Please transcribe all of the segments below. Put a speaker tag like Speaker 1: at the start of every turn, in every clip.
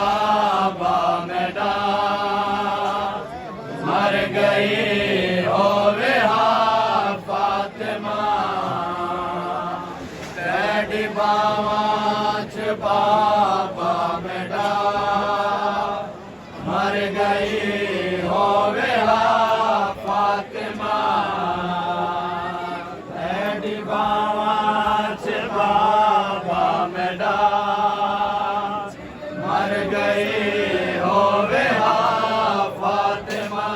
Speaker 1: बाबा मेरा मर गई होवे फातिमा तेरी बावाच बाबा मेरा मर गई होवे फातिमा तेरी बावाच बाबा मेरा मर गई होवे फातिमा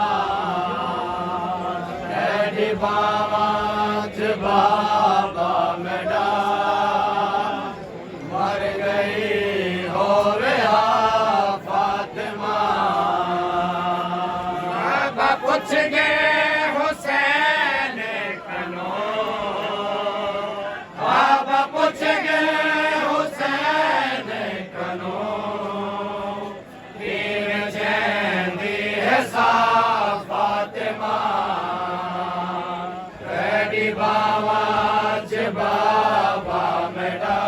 Speaker 1: तेरी बावाच बाबा मेरा मर गई होवे फातिमा बाबा पूछ गए हुसैन कनो बाबा पूछ गए हुसैन कनो फातिमा तेरी बावाच बाबा मेरा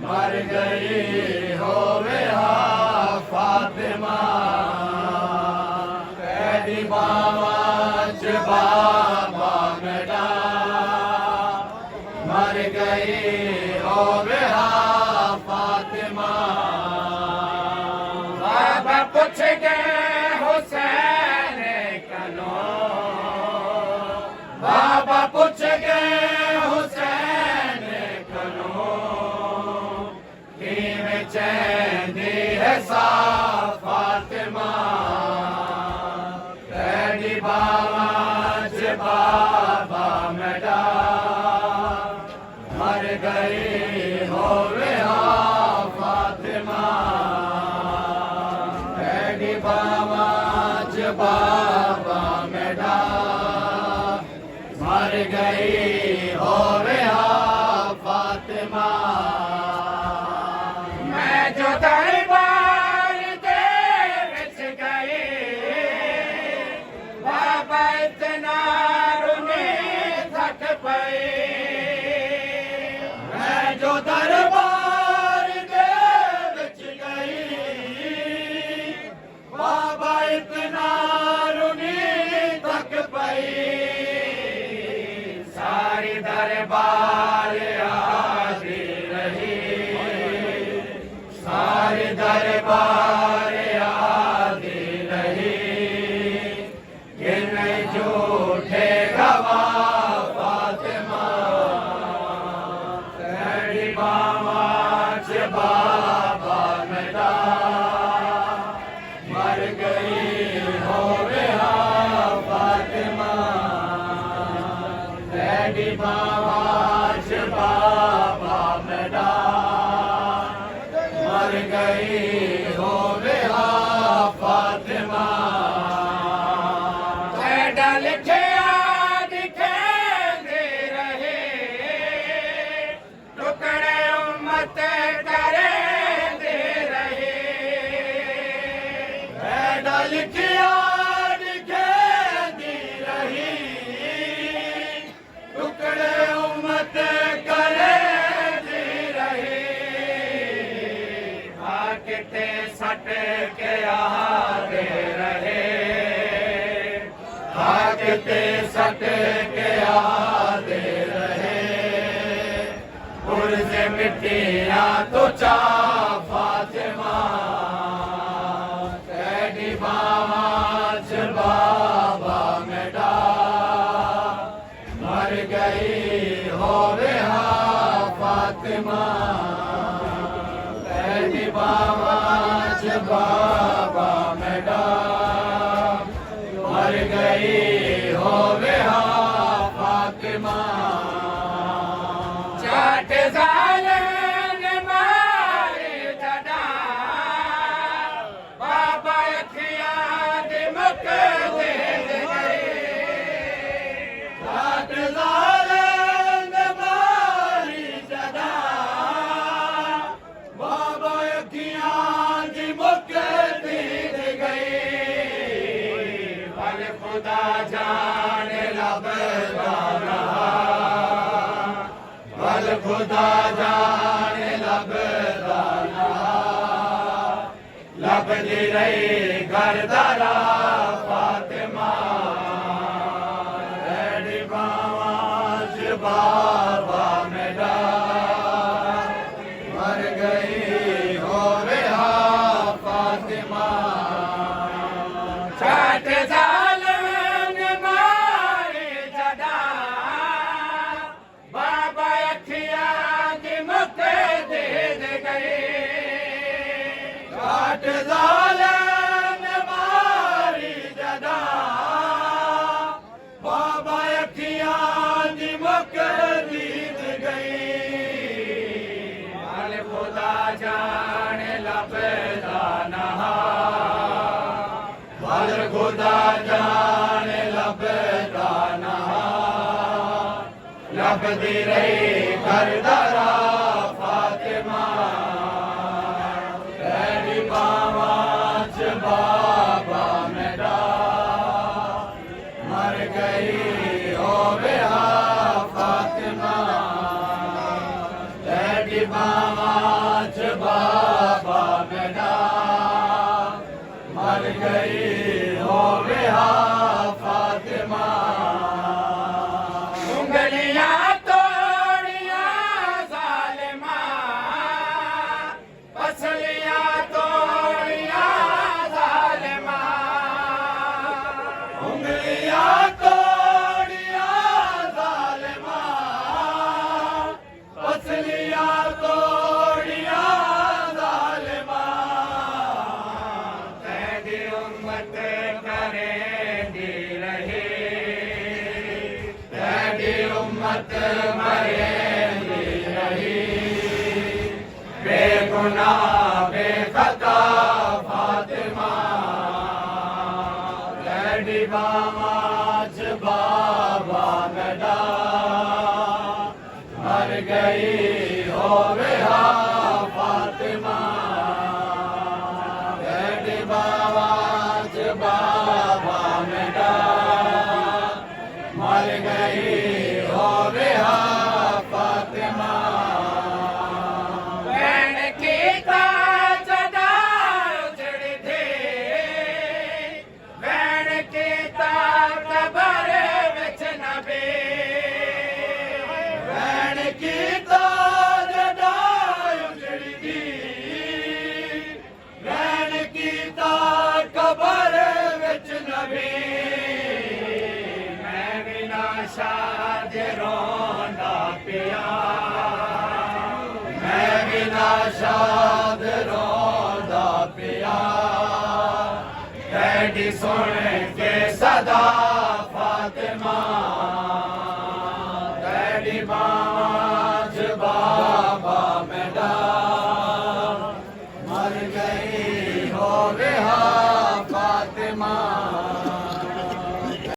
Speaker 1: मर गई होवे फातिमा तेरी बावाच बाबा मेरा मर गई होवे फातिमा बाबा पूछ गए हुसैन कनो बाबा पूछ गए हुसैन कनो किवें चैंदी है फातिमा तेरी बावाच बाबा मेरा मर गई होवे फातिमा तेरी बावाच बाबा मेरा मर गई होवे फातिमा मैं जो दरबार दे विच गई बाबा इतना रुनी थक पई मैं जो दरबार दे विच गई बाबा इतना रुनी थक पई सारी दरबार आती रही सारी दरबार आती रही कि नहीं झूठे गवाह फातिमा तेरी बावाच बाबा मेरा मर गई होवे फातिमा तेरी बावाच बाबा मेरा मर गई होवे फातिमा तेरा लिखिया दिखेंदे रहे टुकड़े उम्मत करेंदे रहे तेरा लिखिया दिखेंदी रही टुकड़े उम्मत करेंदी रही किते सट के आते रहे किते सट के आते रहे पुरज़ मिट्टियां तो चा फातिमा तेरी बावाच बाबा मेरा मर गई होवे फातिमा तेरी बावाच बाबा मेरा मर गई होवे फातिमा चाट जालन मारे जड़ा बाबा अखियां दे मुक दे गए चाट जालन मारी जड़ा बाबा अखियां दी मुक दे गए खुदा जान लबदा रहा बल खुदा जाने लभदा ना लभदी रही घर दारा फातिमा रेडी बावाज बाबा मेरा मर गई हो रहा फातिमा छठ जालन मारे जदा बाबा अखिया की मुख दे गए छठ जालन मारी जदा बाबा अखिया की मुख दीद गई बल खुदा जाने लभदा नहा बल खुदा जाने लभदा नहा लभदी रही घर दारा फातिमा रेडी बावाज बाबा मेरा मर गई हो बेहा फातिमा रेडी बावाज बाबा मेरा मर गई हो बेहा फातिमा उंगलियां तोड़िया जालिमा पसलियां तोड़िया जालिमा उंगलियां तोड़िया जालिमा पसलियां तोड़िया जालिमा तेरी उम्मत करेंदी रही तेरी उम्मत मरेंदी रही बेगुनाह बेखता फातिमा रेडी बावाज बाबा मेरा मर गई हो बेहा फातिमा रेडी बावाज बाबा मेरा मर गई हो बेहा फातिमा बैन की ताजदा उजड़ थे बैन की कबर विच नबी बैन की ताजदा उजड़ दी बैन की कबर विच नबी मैं बिना शाद रोंदा पिया मैं बिना शाद रोंदा पिया डैडी सुन के